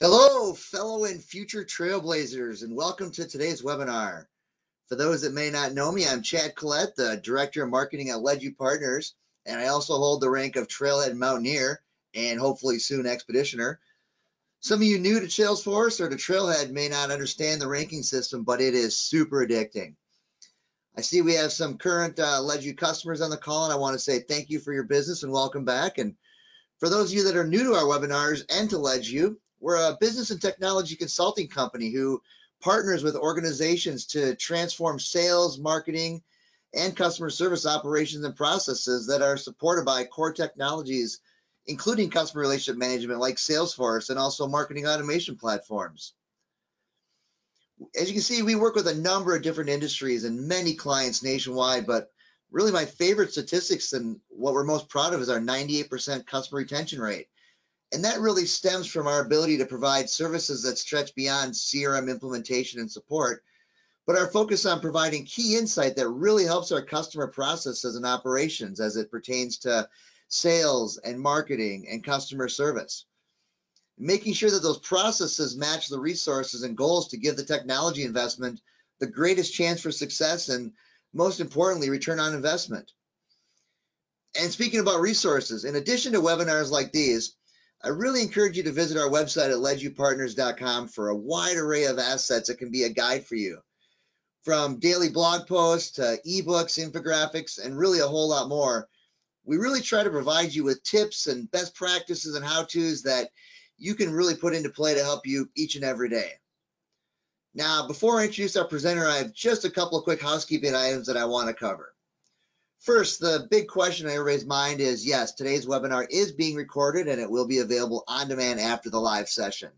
Hello, fellow and future trailblazers, and welcome to today's webinar. For those that may not know me, I'm Chad Collette, the Director of Marketing at Ledgeview Partners, and I also hold the rank of Trailhead Mountaineer and hopefully soon Expeditioner. Some of you new to Salesforce or to Trailhead may not understand the ranking system, but it is super addicting. I see we have some current Ledgeview customers on the call, and I want to say thank you for your business and welcome back. And for those of you that are new to our webinars and to Ledgeview, we're a business and technology consulting company who partners with organizations to transform sales, marketing, and customer service operations and processes that are supported by core technologies, including customer relationship management like Salesforce and also marketing automation platforms. As you can see, we work with a number of different industries and many clients nationwide, but really my favorite statistics and what we're most proud of is our 98% customer retention rate. And that really stems from our ability to provide services that stretch beyond CRM implementation and support, but our focus on providing key insight that really helps our customer processes and operations as it pertains to sales and marketing and customer service. Making sure that those processes match the resources and goals to give the technology investment the greatest chance for success and, most importantly, return on investment. And speaking about resources, in addition to webinars like these, I really encourage you to visit our website at ledgeviewpartners.com for a wide array of assets that can be a guide for you. From daily blog posts to ebooks, infographics, and really a whole lot more, we really try to provide you with tips and best practices and how-tos that you can really put into play to help you each and every day. Now, before I introduce our presenter, I have just a couple of quick housekeeping items that I want to cover. First, the big question on everybody's mind is, yes, today's webinar is being recorded and it will be available on demand after the live session.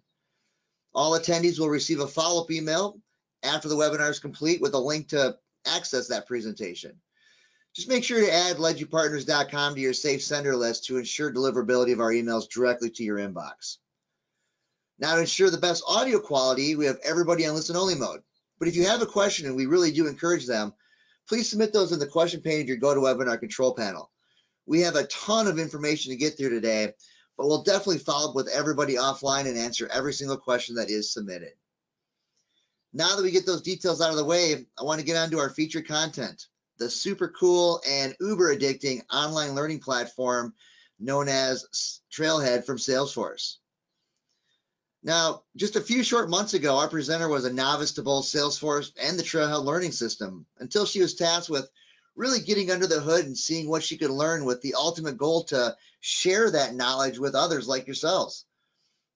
All attendees will receive a follow-up email after the webinar is complete with a link to access that presentation. Just make sure to add ledgeviewpartners.com to your safe sender list to ensure deliverability of our emails directly to your inbox. Now, to ensure the best audio quality, we have everybody on listen-only mode. But if you have a question, and we really do encourage them, please submit those in the question pane of your GoToWebinar control panel. We have a ton of information to get through today, but we'll definitely follow up with everybody offline and answer every single question that is submitted. Now that we get those details out of the way, I want to get on to our featured content, the super cool and uber addicting online learning platform known as Trailhead from Salesforce. Now, just a few short months ago, our presenter was a novice to both Salesforce and the Trailhead learning system until she was tasked with really getting under the hood and seeing what she could learn with the ultimate goal to share that knowledge with others like yourselves.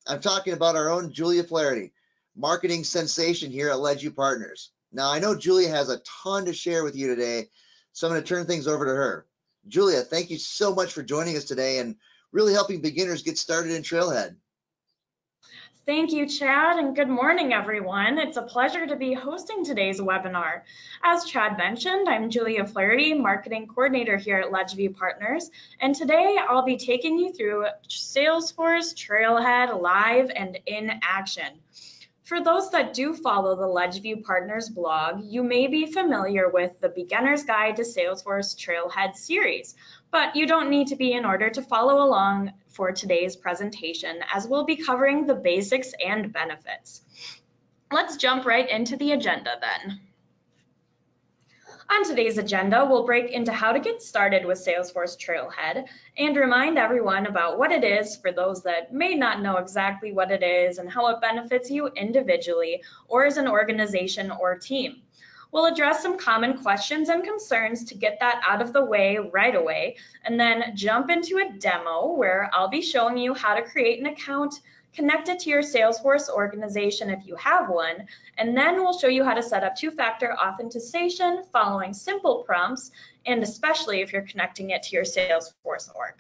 I'm talking about our own Julia Flaherty, marketing sensation here at Ledgeview Partners. Now, I know Julia has a ton to share with you today, so I'm going to turn things over to her. Julia, thank you so much for joining us today and really helping beginners get started in Trailhead. Thank you, Chad, and good morning, everyone. It's a pleasure to be hosting today's webinar. As Chad mentioned, I'm Julia Flaherty, Marketing Coordinator here at Ledgeview Partners, and today I'll be taking you through Salesforce Trailhead live and in action. For those that do follow the Ledgeview Partners blog, you may be familiar with the Beginner's Guide to Salesforce Trailhead series, but you don't need to be in order to follow along for today's presentation, as we'll be covering the basics and benefits. Let's jump right into the agenda then. On today's agenda, we'll break into how to get started with Salesforce Trailhead and remind everyone about what it is for those that may not know exactly what it is and how it benefits you individually or as an organization or team. We'll address some common questions and concerns to get that out of the way right away, and then jump into a demo where I'll be showing you how to create an account, connect it to your Salesforce organization if you have one, and then we'll show you how to set up two-factor authentication following simple prompts, and especially if you're connecting it to your Salesforce org.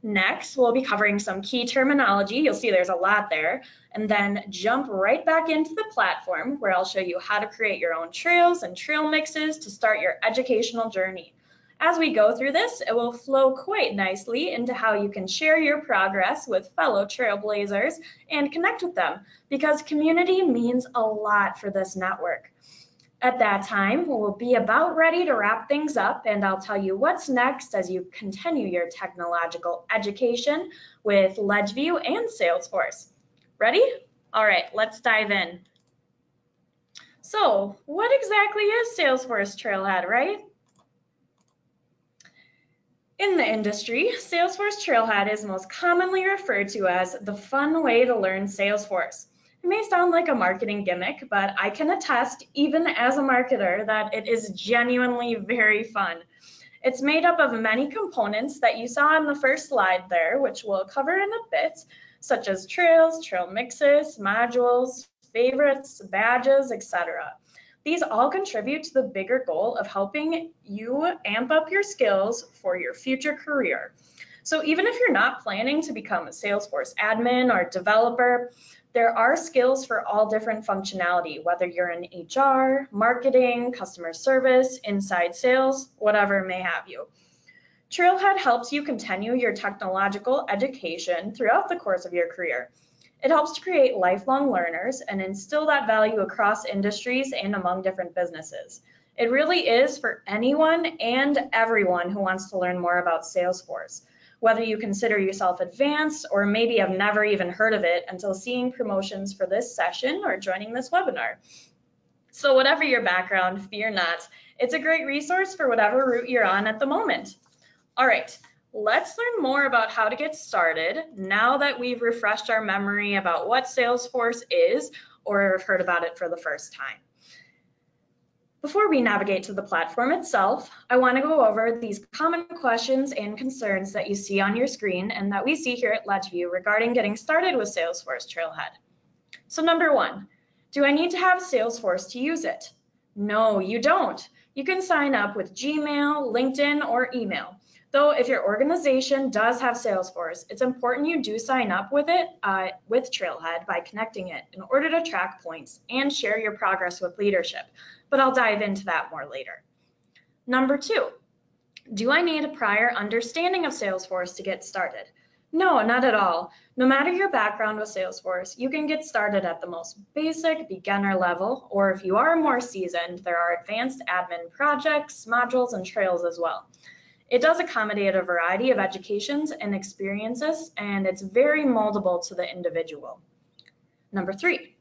Next, we'll be covering some key terminology. You'll see there's a lot there, and then jump right back into the platform where I'll show you how to create your own trails and trail mixes to start your educational journey. As we go through this, it will flow quite nicely into how you can share your progress with fellow trailblazers and connect with them, because community means a lot for this network. At that time, we'll be about ready to wrap things up, and I'll tell you what's next as you continue your technological education with Ledgeview and Salesforce. Ready? All right, let's dive in. So, what exactly is Salesforce Trailhead, right? In the industry, Salesforce Trailhead is most commonly referred to as the fun way to learn Salesforce. It may sound like a marketing gimmick, but I can attest, even as a marketer, that it is genuinely very fun. It's made up of many components that you saw in the first slide there, which we'll cover in a bit, such as trails, trail mixes, modules, favorites, badges, etc. These all contribute to the bigger goal of helping you amp up your skills for your future career. So even if you're not planning to become a Salesforce admin or developer, there are skills for all different functionality, whether you're in HR, marketing, customer service, inside sales, whatever may have you. Trailhead helps you continue your technological education throughout the course of your career. It helps to create lifelong learners and instill that value across industries and among different businesses. It really is for anyone and everyone who wants to learn more about Salesforce, whether you consider yourself advanced or maybe have never even heard of it until seeing promotions for this session or joining this webinar. So whatever your background, fear not. It's a great resource for whatever route you're on at the moment. All right, let's learn more about how to get started now that we've refreshed our memory about what Salesforce is or have heard about it for the first time. Before we navigate to the platform itself, I want to go over these common questions and concerns that you see on your screen and that we see here at Ledgeview regarding getting started with Salesforce Trailhead. So number one, do I need to have Salesforce to use it? No, you don't. You can sign up with Gmail, LinkedIn, or email. Though if your organization does have Salesforce, it's important you do sign up with it with Trailhead by connecting it in order to track points and share your progress with leadership. But I'll dive into that more later. Number two, do I need a prior understanding of Salesforce to get started? No, not at all. No matter your background with Salesforce, you can get started at the most basic beginner level, or if you are more seasoned, there are advanced admin projects, modules, and trails as well. It does accommodate a variety of educations and experiences, and it's very moldable to the individual. Number three,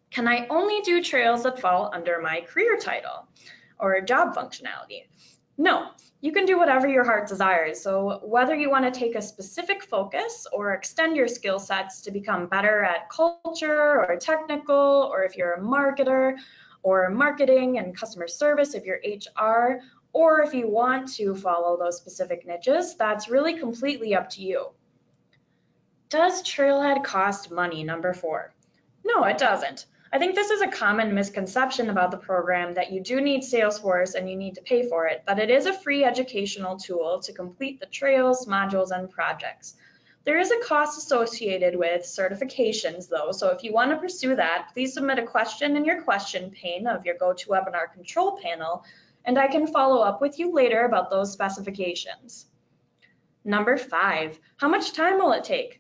can I only do trails that fall under my career title or job functionality? No, you can do whatever your heart desires. So whether you want to take a specific focus or extend your skill sets to become better at culture or technical, or if you're a marketer or marketing and customer service, if you're HR, or if you want to follow those specific niches, that's really completely up to you. Does Trailhead cost money? Number four. No, it doesn't. I think this is a common misconception about the program, that you do need Salesforce and you need to pay for it, but it is a free educational tool to complete the trails, modules, and projects. There is a cost associated with certifications though, so if you want to pursue that, please submit a question in your question pane of your GoToWebinar control panel, and I can follow up with you later about those specifications. Number five, how much time will it take?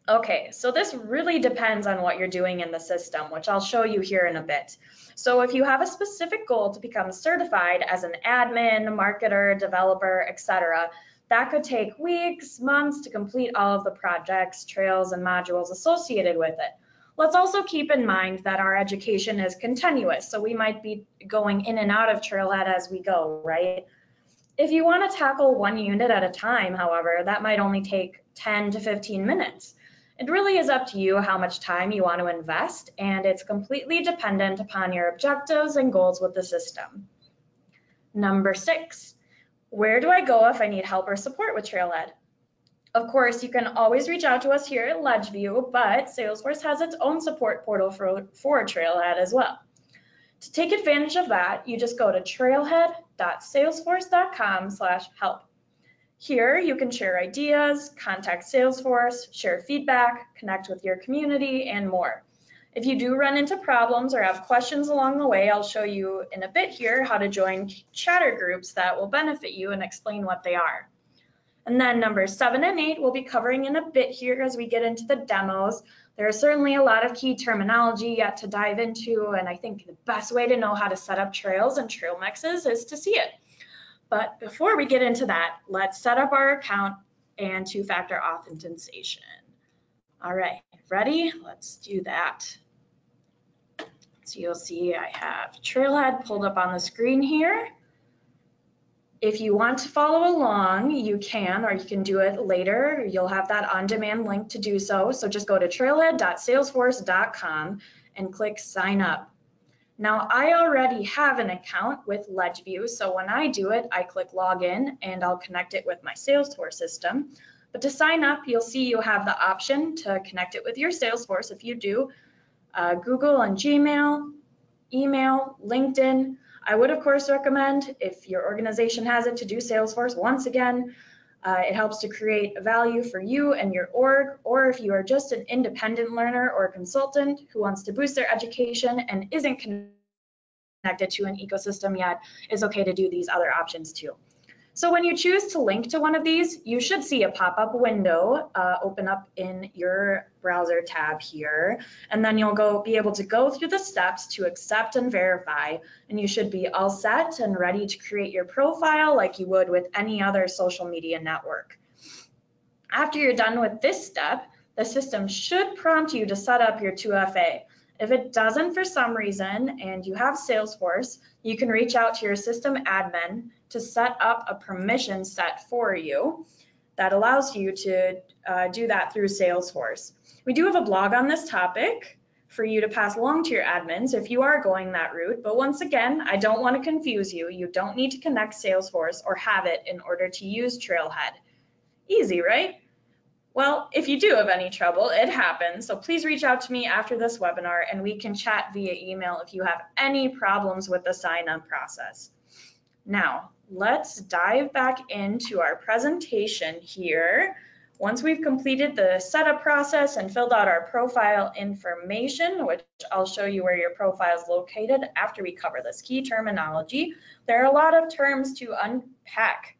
Okay, so this really depends on what you're doing in the system, which I'll show you here in a bit. So if you have a specific goal to become certified as an admin, marketer, developer, etc., that could take weeks, months to complete all of the projects, trails, and modules associated with it. Let's also keep in mind that our education is continuous, so we might be going in and out of Trailhead as we go, right? If you want to tackle one unit at a time, however, that might only take 10 to 15 minutes. It really is up to you how much time you want to invest, and it's completely dependent upon your objectives and goals with the system. Number six, where do I go if I need help or support with Trailhead? Of course, you can always reach out to us here at Ledgeview, but Salesforce has its own support portal for Trailhead as well. To take advantage of that, you just go to trailhead.salesforce.com/help. Here, you can share ideas, contact Salesforce, share feedback, connect with your community, and more. If you do run into problems or have questions along the way, I'll show you in a bit here how to join chatter groups that will benefit you and explain what they are. And then numbers 7 and 8 we'll be covering in a bit here as we get into the demos. There is certainly a lot of key terminology yet to dive into, and I think the best way to know how to set up trails and trail mixes is to see it. But before we get into that, let's set up our account and two-factor authentication. All right, ready? Let's do that. So you'll see I have Trailhead pulled up on the screen here. If you want to follow along, you can, or you can do it later. You'll have that on-demand link to do so. So just go to trailhead.salesforce.com and click sign up. Now, I already have an account with Ledgeview, so when I do it, I click login and I'll connect it with my Salesforce system. But to sign up, you'll see you have the option to connect it with your Salesforce if you do, Google and Gmail, email, LinkedIn. I would, of course, recommend, if your organization has it, to do Salesforce. Once again, it helps to create value for you and your org, or if you are just an independent learner or consultant who wants to boost their education and isn't connected to an ecosystem yet, it's okay to do these other options too. So when you choose to link to one of these, you should see a pop-up window open up in your browser tab here, and then you'll be able to go through the steps to accept and verify, and you should be all set and ready to create your profile like you would with any other social media network. After you're done with this step, the system should prompt you to set up your 2FA. If it doesn't for some reason and you have Salesforce, you can reach out to your system admin to set up a permission set for you that allows you to do that through Salesforce. We do have a blog on this topic for you to pass along to your admins if you are going that route, but once again, I don't want to confuse you. You don't need to connect Salesforce or have it in order to use Trailhead. Easy, right? Well, if you do have any trouble, it happens, so please reach out to me after this webinar and we can chat via email if you have any problems with the sign-up process. Now, let's dive back into our presentation here. Once we've completed the setup process and filled out our profile information, which I'll show you where your profile is located after we cover this key terminology, there are a lot of terms to unpack.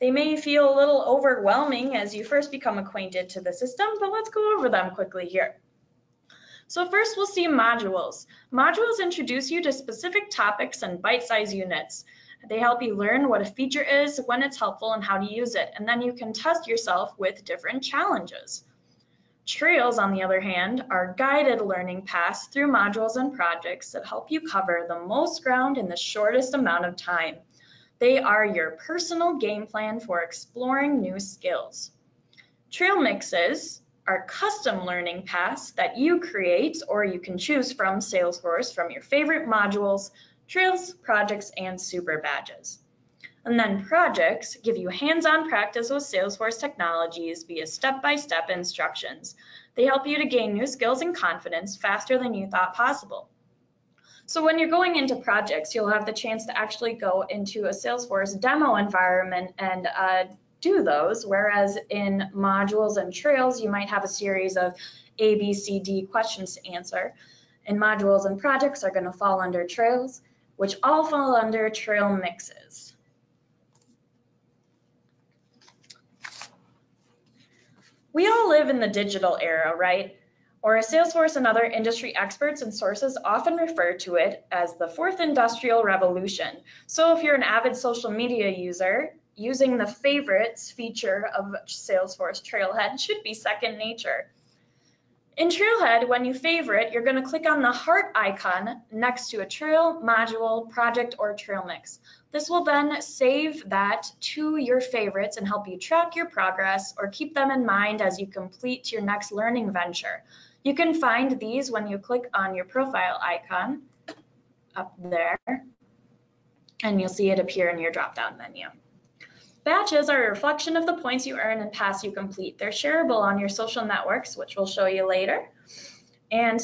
They may feel a little overwhelming as you first become acquainted to the system, but let's go over them quickly here. So first we'll see modules. Modules introduce you to specific topics and bite-sized units. They help you learn what a feature is, when it's helpful, and how to use it, and then you can test yourself with different challenges. Trails, on the other hand, are guided learning paths through modules and projects that help you cover the most ground in the shortest amount of time. They are your personal game plan for exploring new skills. Trail mixes are custom learning paths that you create or you can choose from Salesforce from your favorite modules, trails, projects, and super badges. And then projects give you hands-on practice with Salesforce technologies via step-by-step instructions. They help you to gain new skills and confidence faster than you thought possible. So when you're going into projects, you'll have the chance to actually go into a Salesforce demo environment and do those, whereas in modules and trails, you might have a series of A, B, C, D questions to answer. And modules and projects are going to fall under trails, which all fall under trail mixes. We all live in the digital era, right? Or as Salesforce and other industry experts and sources often refer to it as the fourth industrial revolution. So if you're an avid social media user, using the favorites feature of Salesforce Trailhead should be second nature. In Trailhead, when you favorite, you're going to click on the heart icon next to a trail, module, project, or trail mix. This will then save that to your favorites and help you track your progress or keep them in mind as you complete your next learning venture. You can find these when you click on your profile icon up there, and you'll see it appear in your drop-down menu. Badges are a reflection of the points you earn and tasks you complete. They're shareable on your social networks, which we'll show you later. And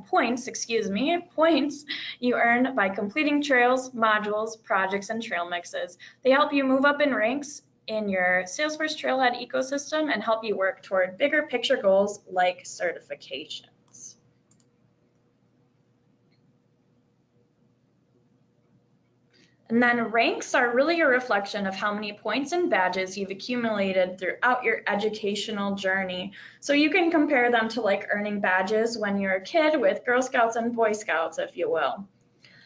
points you earn by completing trails, modules, projects, and trail mixes. They help you move up in ranks in your Salesforce Trailhead ecosystem and help you work toward bigger picture goals like certifications. And then ranks are really a reflection of how many points and badges you've accumulated throughout your educational journey. So you can compare them to like earning badges when you're a kid with Girl Scouts and Boy Scouts, if you will.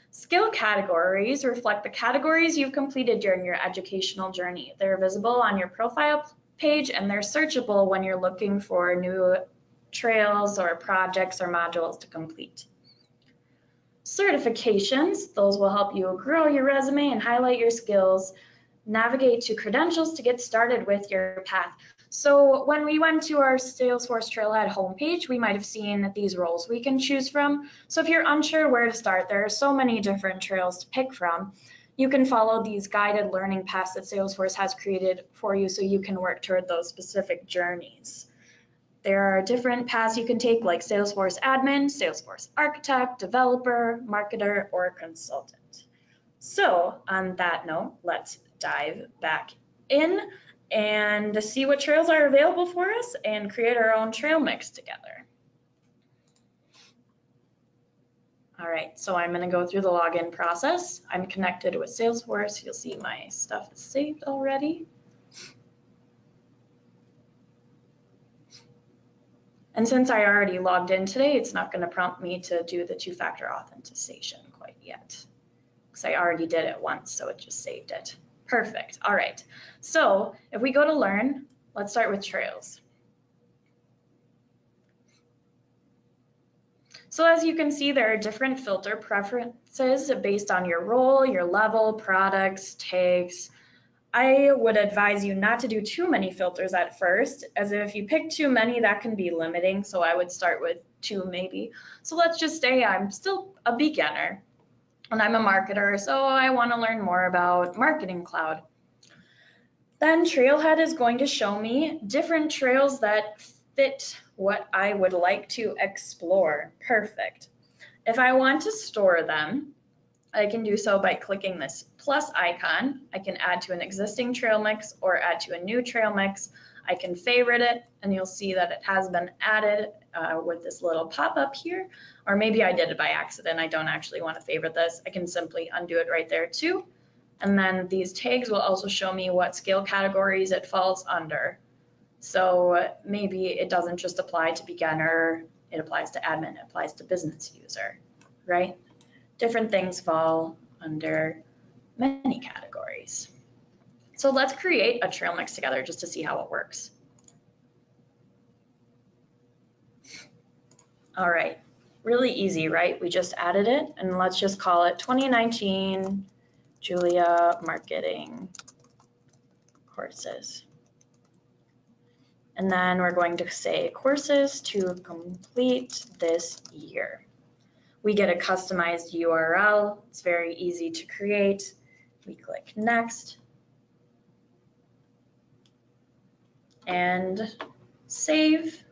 Skill categories reflect the categories you've completed during your educational journey. They're visible on your profile page, and they're searchable when you're looking for new trails or projects or modules to complete. Certifications, those will help you grow your resume and highlight your skills. Navigate to credentials to get started with your path. So when we went to our Salesforce Trailhead homepage, we might have seen these roles we can choose from. So if you're unsure where to start, there are so many different trails to pick from. You can follow these guided learning paths that Salesforce has created for you so you can work toward those specific journeys. There are different paths you can take, like Salesforce admin, Salesforce architect, developer, marketer, or consultant. So on that note, let's dive back in and see what trails are available for us and create our own trail mix together. All right, so I'm going to go through the login process. I'm connected with Salesforce. You'll see my stuff is saved already. And since I already logged in today, it's not going to prompt me to do the two-factor authentication quite yet, because I already did it once, so it just saved it. Perfect. All right. So if we go to Learn, let's start with Trails. So as you can see, there are different filter preferences based on your role, your level, products, tags. I would advise you not to do too many filters at first, as if you pick too many, that can be limiting. So I would start with 2 maybe. So let's just say I'm still a beginner and I'm a marketer, so I want to learn more about Marketing Cloud. Then Trailhead is going to show me different trails that fit what I would like to explore. Perfect. If I want to store them, I can do so by clicking this plus icon. I can add to an existing trail mix or add to a new trail mix. I can favorite it, and you'll see that it has been added with this little pop-up here. Or maybe I did it by accident. I don't actually want to favorite this. I can simply undo it right there too. And then these tags will also show me what skill categories it falls under. So maybe it doesn't just apply to beginner, it applies to admin, it applies to business user, right? Different things fall under many categories. So let's create a trail mix together just to see how it works. All right, really easy, right? We just added it, and let's just call it 2019 Julia Marketing Courses. And then we're going to say courses to complete this year. We get a customized URL. It's very easy to create. We click next and save,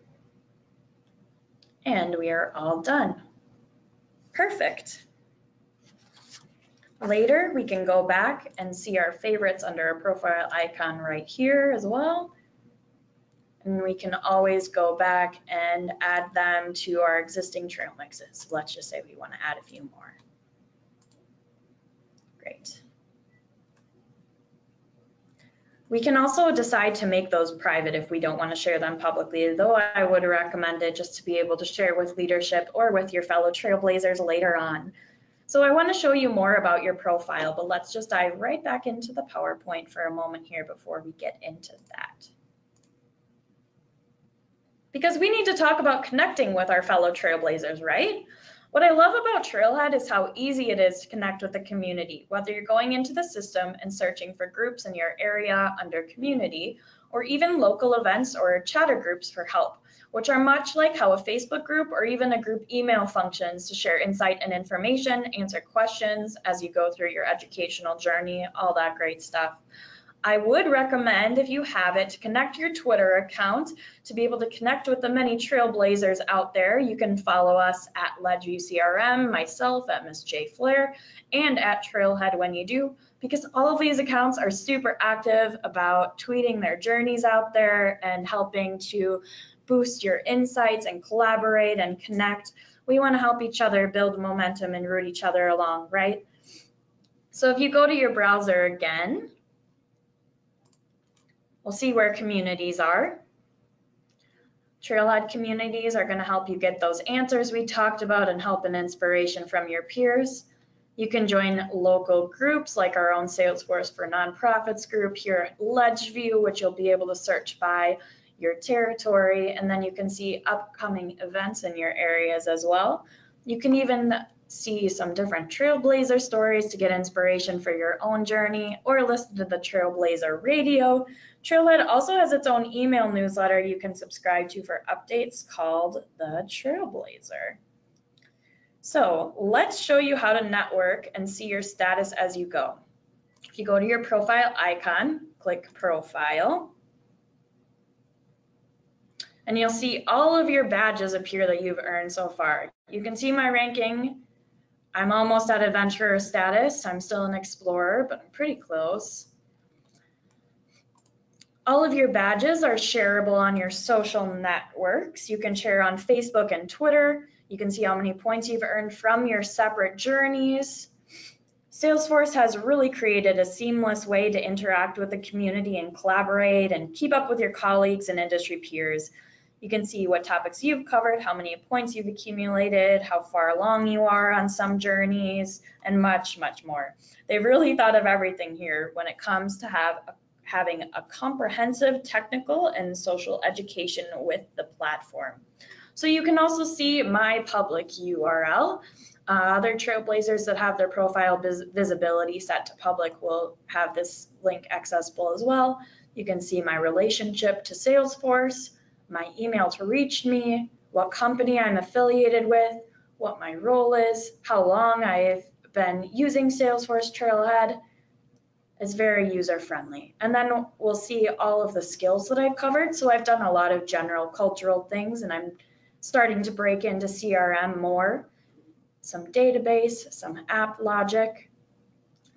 and we are all done. Perfect. Later, we can go back and see our favorites under a profile icon right here as well. And we can always go back and add them to our existing trail mixes. Let's just say we want to add a few more. Great. We can also decide to make those private if we don't want to share them publicly, though I would recommend it just to be able to share with leadership or with your fellow trailblazers later on. So I want to show you more about your profile, but let's just dive right back into the PowerPoint for a moment here before we get into that. Because we need to talk about connecting with our fellow trailblazers, right? What I love about Trailhead is how easy it is to connect with the community, whether you're going into the system and searching for groups in your area under community, or even local events or chatter groups for help, which are much like how a Facebook group or even a group email functions to share insight and information, answer questions as you go through your educational journey, all that great stuff. I would recommend, if you have it, to connect your Twitter account to be able to connect with the many trailblazers out there. You can follow us at Ledgeview CRM, myself at Miss J Flair, and at Trailhead when you do, because all of these accounts are super active about tweeting their journeys out there and helping to boost your insights and collaborate and connect. We want to help each other build momentum and root each other along, right? So if you go to your browser again, we'll see where communities are. Trailhead communities are going to help you get those answers we talked about and help and inspiration from your peers. You can join local groups like our own Salesforce for Nonprofits group here at Ledgeview, which you'll be able to search by your territory, and then you can see upcoming events in your areas as well. You can even see some different Trailblazer stories to get inspiration for your own journey, or listen to the Trailblazer radio. Trailhead also has its own email newsletter you can subscribe to for updates called the Trailblazer. So let's show you how to network and see your status as you go. If you go to your profile icon, click Profile, and you'll see all of your badges appear that you've earned so far. You can see my ranking. I'm almost at Adventurer status. I'm still an Explorer, but I'm pretty close. All of your badges are shareable on your social networks. You can share on Facebook and Twitter. You can see how many points you've earned from your separate journeys. Salesforce has really created a seamless way to interact with the community and collaborate and keep up with your colleagues and industry peers. You can see what topics you've covered, how many points you've accumulated, how far along you are on some journeys, and much, much more. They've really thought of everything here when it comes to having a comprehensive technical and social education with the platform. So you can also see my public URL. Other Trailblazers that have their profile visibility set to public will have this link accessible as well. You can see my relationship to Salesforce, my email to reach me, what company I'm affiliated with, what my role is, how long I've been using Salesforce Trailhead. It's very user-friendly. And then we'll see all of the skills that I've covered. So I've done a lot of general cultural things, and I'm starting to break into CRM more, some database, some app logic.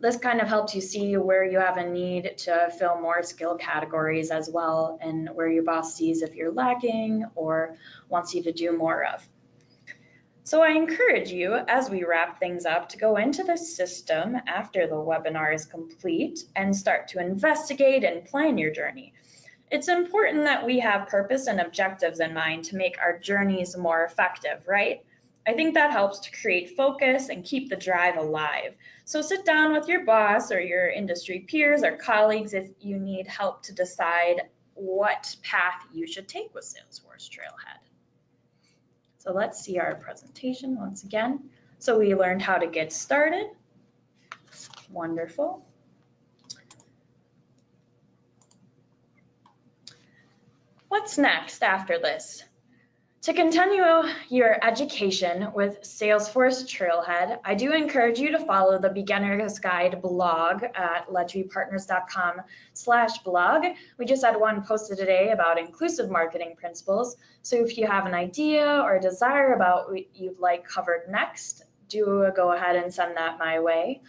This kind of helps you see where you have a need to fill more skill categories as well, and where your boss sees if you're lacking or wants you to do more of. So I encourage you, as we wrap things up, to go into the system after the webinar is complete and start to investigate and plan your journey. It's important that we have purpose and objectives in mind to make our journeys more effective, right? I think that helps to create focus and keep the drive alive. So sit down with your boss or your industry peers or colleagues if you need help to decide what path you should take with Salesforce Trailhead. So let's see our presentation once again. So we learned how to get started. Wonderful. What's next after this? To continue your education with Salesforce Trailhead, I do encourage you to follow the Beginner's Guide blog at ledgeviewpartners.com/blog. We just had one posted today about inclusive marketing principles. So if you have an idea or a desire about what you'd like covered next, do go ahead and send that my way.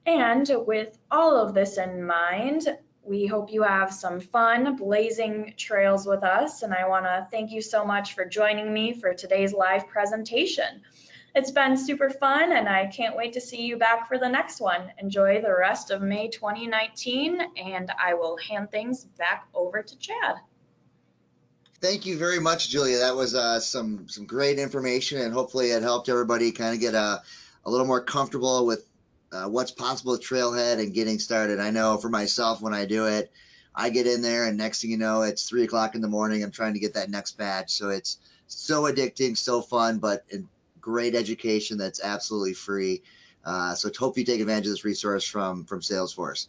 And with all of this in mind, we hope you have some fun blazing trails with us, and I want to thank you so much for joining me for today's live presentation. It's been super fun, and I can't wait to see you back for the next one. Enjoy the rest of May 2019, and I will hand things back over to Chad. Thank you very much, Julia. That was some great information, and hopefully it helped everybody kind of get a little more comfortable with what's possible with Trailhead and getting started. I know for myself, when I do it, I get in there and next thing you know, it's 3 o'clock in the morning. I'm trying to get that next badge. So it's so addicting, so fun, but great education that's absolutely free. So hope you take advantage of this resource from Salesforce.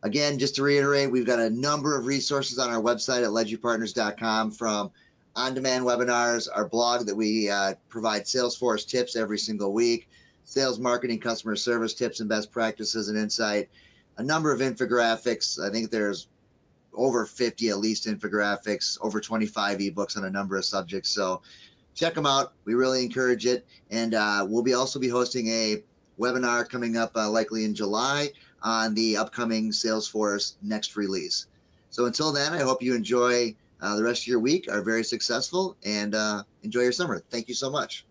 Again, just to reiterate, we've got a number of resources on our website at ledgeviewpartners.com, from on-demand webinars, our blog that we provide Salesforce tips every single week, sales, marketing, customer service tips and best practices and insight, a number of infographics. I think there's over 50 at least infographics, over 25 ebooks on a number of subjects. So check them out. We really encourage it. And we'll also be hosting a webinar coming up likely in July on the upcoming Salesforce next release. So until then, I hope you enjoy the rest of your week, are very successful, and enjoy your summer. Thank you so much.